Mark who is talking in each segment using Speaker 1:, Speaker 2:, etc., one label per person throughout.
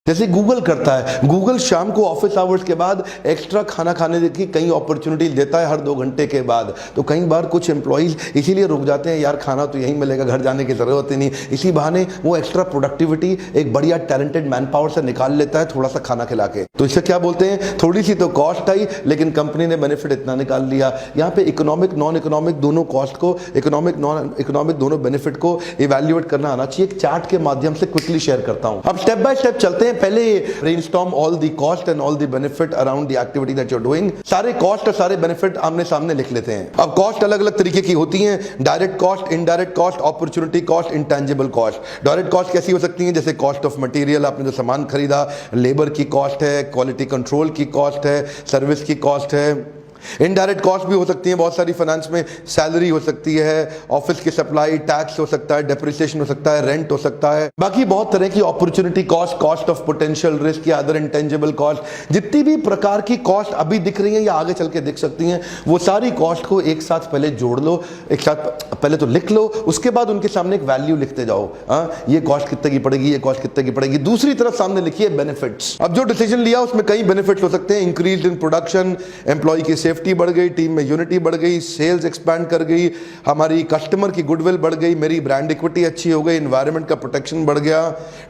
Speaker 1: जैसे गूगल करता है, गूगल शाम को ऑफिस आवर्स के बाद एक्स्ट्रा खाना खाने की कई अपॉर्चुनिटी देता है हर 2 घंटे के बाद। तो कई बार कुछ एम्प्लॉइज इसीलिए रुक जाते हैं, यार खाना तो यहीं मिलेगा, घर जाने की जरूरत ही नहीं। इसी बहाने वो एक्स्ट्रा प्रोडक्टिविटी एक बढ़िया टैलेंटेड मैन पावर से निकाल लेता है थोड़ा सा खाना खिला के। तो इसे क्या बोलते हैं, थोड़ी सी तो कॉस्ट आई लेकिन कंपनी ने बेनिफिट इतना निकाल लिया। यहाँ पे इकोनॉमिक नॉन इकोनॉमिक दोनों कॉस्ट को, इकोनॉमिक नॉन इकोनॉमिक दोनों बेनिफिट को इवैल्यूएट करना आना चाहिए। एक चार्ट के माध्यम से क्विकली शेयर करता हूं। अब स्टेप बाय स्टेप चलते हैं। पहले brainstorm all the cost and all the benefit around the activity that you are doing. सारे कॉस्ट और सारे बेनिफिट आमने सामने लिख लेते हैं। अब कॉस्ट अलग अलग तरीके की होती हैं, direct cost, indirect cost, opportunity cost, intangible cost. Direct cost कैसी हो सकती है, जैसे कॉस्ट ऑफ मटेरियल, आपने जो सामान खरीदा, लेबर की कॉस्ट है, क्वालिटी कंट्रोल की कॉस्ट है, सर्विस की कॉस्ट है। इनडायरेक्ट कॉस्ट भी हो सकती है बहुत सारी फाइनेंस में, सैलरी हो सकती है, ऑफिस की सप्लाई, टैक्स हो सकता है, डेप्रिसिएशन हो सकता है, रेंट हो सकता है, बाकी बहुत तरह की opportunity cost, cost of potential risk या अदर इंटेंजिबल कॉस्ट। जितनी भी प्रकार की कॉस्ट अभी दिख रही है या आगे चल के दिख सकती हैं, वो सारी कॉस्ट को एक साथ पहले जोड़ लो, एक साथ पहले तो लिख लो, उसके बाद उनके सामने एक वैल्यू लिखते जाओ। ये कॉस्ट कितने की पड़ेगी, ये कॉस्ट कितने की पड़ेगी। दूसरी तरफ सामने लिखिए बेनिफिट्स। अब जो डिसीजन लिया उसमें कई बेनिफिट्स हो सकते हैं, इंक्रीज इन प्रोडक्शन, एम्प्लॉय की सेफ्टी बढ़ गई, टीम में यूनिटी बढ़ गई, सेल्स एक्सपैंड कर गई, हमारी कस्टमर की गुडविल बढ़ गई, मेरी ब्रांड इक्विटी अच्छी हो गई, एनवायरनमेंट का प्रोटेक्शन बढ़ गया,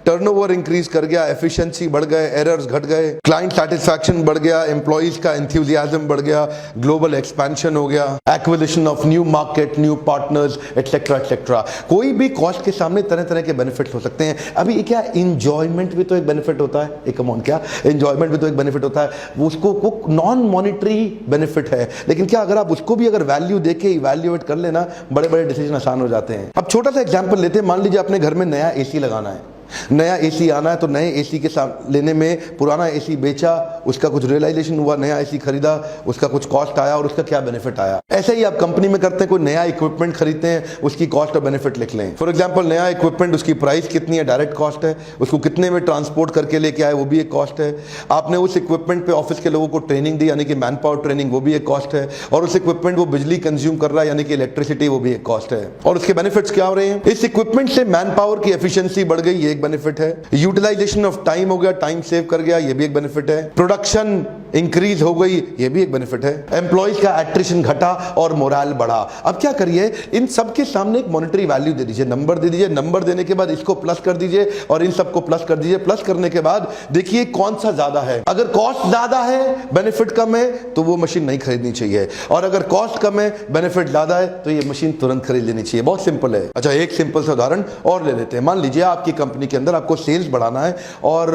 Speaker 1: टर्नओवर इंक्रीज कर गया, एफिशिएंसी बढ़ गए, एरर्स घट गए, क्लाइंट सैटिस्फैक्शन बढ़ गया, एम्प्लॉइज का एंथुसियाज्म बढ़ गया, ग्लोबल एक्सपेंशन हो गया, acquisition of new market, new partners, etcetera etcetera. कोई भी कॉस्ट के सामने तरह तरह के बेनिफिट्स हो सकते हैं। अभी क्या इंजॉयमेंट भी तो एक बेनिफिट होता है, एक अमाउंट क्या इंजॉयमेंट भी तो एक बेनिफिट होता है, वो उसको वो नॉन मॉनिटरी बेनिफिट है। लेकिन क्या अगर आप उसको भी अगर वैल्यू देके इवैल्यूएट कर लेना, बड़े बड़े डिसीजन आसान हो जाते हैं। अब छोटा सा एग्जांपल लेते हैं, मान लीजिए अपने घर में नया एसी लगाना है, नया एसी आना है, तो नए एसी के साथ लेने में पुराना एसी बेचा, उसका कुछ रियलाइजेशन हुआ, नया एसी खरीदा, उसका कुछ कॉस्ट आया और उसका क्या बेनिफिट आया। ऐसे ही आप कंपनी में करते हैं, कोई नया इक्विपमेंट खरीदते हैं, उसकी कॉस्ट और बेनिफिट लिख लें। फॉर एग्जांपल नया इक्विपमेंट, उसकी प्राइस कितनी है, डायरेक्ट कॉस्ट है, उसको कितने में ट्रांसपोर्ट करके लेके आए, वो भी एक कॉस्ट है। आपने उस इक्विपमेंट पे ऑफिस के लोगों को ट्रेनिंग दी, यानी कि मैन पावर ट्रेनिंग, वो भी एक कॉस्ट है। और उस इक्विपमेंट वो बिजली कंज्यूम कर रहा है, यानी कि इलेक्ट्रिसिटी, वो भी एक कॉस्ट है। और उसके बेनिफिट्स क्या हो रहे हैं, इस इक्विपमेंट से मैन पावर की एफिशिएंसी बढ़ गई, ये एक बेनिफिट है। यूटिलाइजेशन ऑफ टाइम हो गया, टाइम सेव कर गया, ये भी एक बेनिफिट है। प्रोडक्शन इंक्रीज हो गई, ये भी एक बेनिफिट है। एम्प्लॉइज का एट्रिशन घटा और मोरल बढ़ा। अब क्या करिए, इन सब के सामने एक मॉनेटरी वैल्यू दे दीजिए, नंबर दे दीजिए, नंबर देने के बाद इसको प्लस कर दीजिए और इन सबको प्लस कर दीजिए। प्लस करने के बाद देखिए कौन सा ज्यादा है। अगर कॉस्ट ज्यादा है, बेनिफिट कम है, तो वो मशीन नहीं खरीदनी चाहिए। और अगर कॉस्ट कम है, बेनिफिट ज्यादा है, तो ये मशीन तुरंत खरीद लेनी चाहिए। बहुत सिंपल है। अच्छा, एक सिंपल सा उदाहरण और ले लेते हैं। मान लीजिए आपकी कंपनी के अंदर आपको सेल्स बढ़ाना है और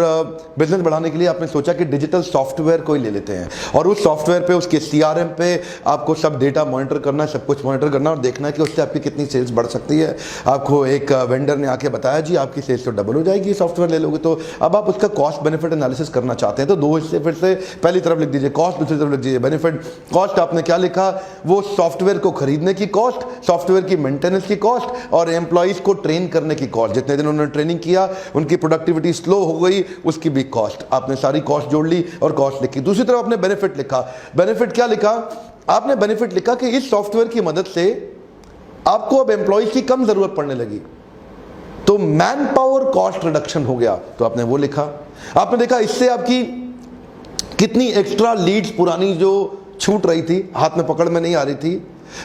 Speaker 1: बिजनेस बढ़ाने के लिए आपने सोचा कि डिजिटल सॉफ्टवेयर कोई ले लेते हैं और उस सॉफ्टवेयर पे, उसके सीआरएम पे आपको सब डेटा मॉनिटर करना है, सब कुछ मॉनिटर करना है और देखना है कि उससे आपकी कितनी सेल्स बढ़ सकती है। आपको एक वेंडर ने आके बताया जी आपकी सेल्स तो डबल हो जाएगी सॉफ्टवेयर ले लोगे, तो अब आप उसका कॉस्ट बेनिफिट एनालिसिस करना चाहते हैं। तो दो हिस्से फिर से, पहली तरफ लिख दीजिए कॉस्ट, दूसरी तरफ लिख दीजिए बेनिफिट। कॉस्ट आपने क्या लिखा, वो सॉफ्टवेयर को खरीदने की कॉस्ट, सॉफ्टवेयर की मेंटेनेंस की कॉस्ट और एम्प्लॉइज को ट्रेन करने की कॉस्ट। जितने दिन उन्होंने ट्रेनिंग किया, उनकी प्रोडक्टिविटी स्लो हो गई, उसकी भी कॉस्ट। आपने सारी कॉस्ट जोड़ ली और कॉस्ट लिखी। दूसरी तरफ आपने बेनिफिट लिखा। बेनिफिट क्या लिखा, आपने बेनिफिट लिखा कि इस सॉफ्टवेयर की मदद से आपको अब एम्प्लॉइज की कम जरूरत पड़ने लगी, तो मैन पावर कॉस्ट रिडक्शन हो गया, तो आपने वो लिखा। आपने देखा इससे आपकी कितनी एक्स्ट्रा लीड्स पुरानी जो छूट रही थी, हाथ में पकड़ में नहीं आ रही थी,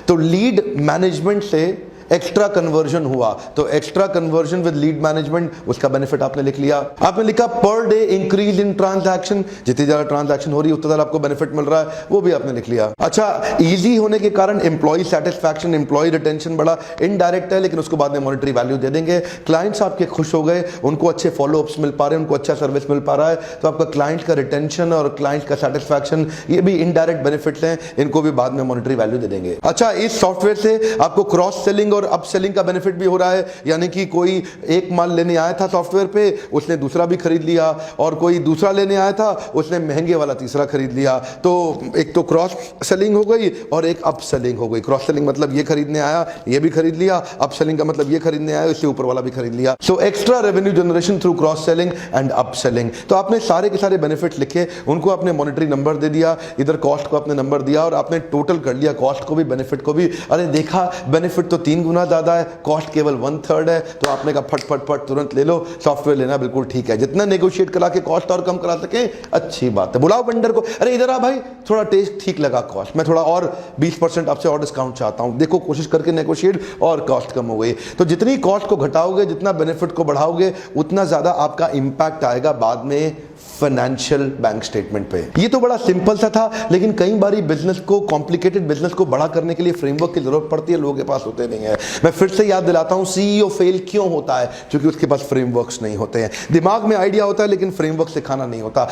Speaker 1: तो लीड मैनेजमेंट से एक्स्ट्रा कन्वर्जन हुआ, तो extra conversion with lead management, उसका बेनिफिट आपने लिख लिया। आपने लिखा per day increase in transaction, जितनी ज्यादा ट्रांजैक्शन हो रही है उतना ज्यादा आपको बेनिफिट मिल रहा है, वो भी आपने लिख लिया। अच्छा, इजी होने के कारण एम्प्लॉय सेटिस्फैक्शन, एम्प्लॉय रिटेंशन बढ़ा, इनडायरेक्ट है लेकिन उसको बाद में मॉनेटरी वैल्यू दे देंगे। क्लाइंट्स आपके खुश हो गए, उनको अच्छे फॉलोअप्स मिल पा रहे हैं, उनको अच्छा सर्विस मिल पा रहा है, तो आपका क्लाइंट का रिटेंशन और क्लाइंट का सेटिस्फैक्शन, ये भी इनडायरेक्ट बेनिफिट्स हैं, इनको भी बाद में मॉनेटरी वैल्यू दे देंगे। अच्छा, इस सॉफ्टवेयर से आपको क्रॉस सेलिंग और अप सेलिंग का बेनिफिट भी हो रहा है, यानी कि कोई एक माल लेने आया था सॉफ्टवेयर पे, उसने दूसरा भी खरीद लिया, और कोई दूसरा लेने आया था, उसने महंगे वाला तीसरा खरीद लिया। तो एक तो क्रॉस सेलिंग हो गई और एक अप सेलिंग हो गई। क्रॉस सेलिंग मतलब ये खरीदने आया, ये भी खरीद लिया। अप सेलिंग का मतलब ये खरीदने आया, इससे ऊपर वाला भी खरीद लिया। So extra revenue generation through cross selling and up selling. तो आपने सारे के सारे बेनिफिट लिखे, उनको आपने मॉनेटरी नंबर दे दिया, इधर कॉस्ट को आपने नंबर दिया और आपने टोटल कर लिया, कॉस्ट को भी बेनिफिट को भी। अरे देखा, बेनिफिट तो 3 गुना ज़्यादा है, कॉस्ट केवल 1/3 है, तो आपने कहा फट फट फट तुरंत ले लो, सॉफ्टवेयर लेना बिल्कुल ठीक है। जितना नेगोशिएट करा के कॉस्ट और कम करा सके अच्छी बात है। बुलाओ वेंडर को, अरे इधर आ भाई, थोड़ा टेस्ट ठीक लगा कॉस्ट, मैं थोड़ा और 20% आपसे और डिस्काउंट चाहता हूं। देखो कोशिश करके नेगोशिएट और कॉस्ट कम हो गई। तो जितनी कॉस्ट को घटाओगे, जितना बेनिफिट को बढ़ाओगे, उतना ज़्यादा आपका इंपैक्ट आएगा बाद में फाइनेंशियल बैंक स्टेटमेंट पे। ये तो बड़ा सिंपल सा था, लेकिन कई बारी बिजनेस को, कॉम्प्लिकेटेड बिजनेस को बड़ा करने के लिए फ्रेमवर्क की जरूरत पड़ती है, लोगों के पास होते नहीं है। मैं फिर से याद दिलाता हूं, सीईओ फेल क्यों होता है? क्योंकि उसके पास फ्रेमवर्क्स नहीं होते हैं। दिमाग में आइडिया होता है लेकिन फ्रेमवर्क सिखाना नहीं होता।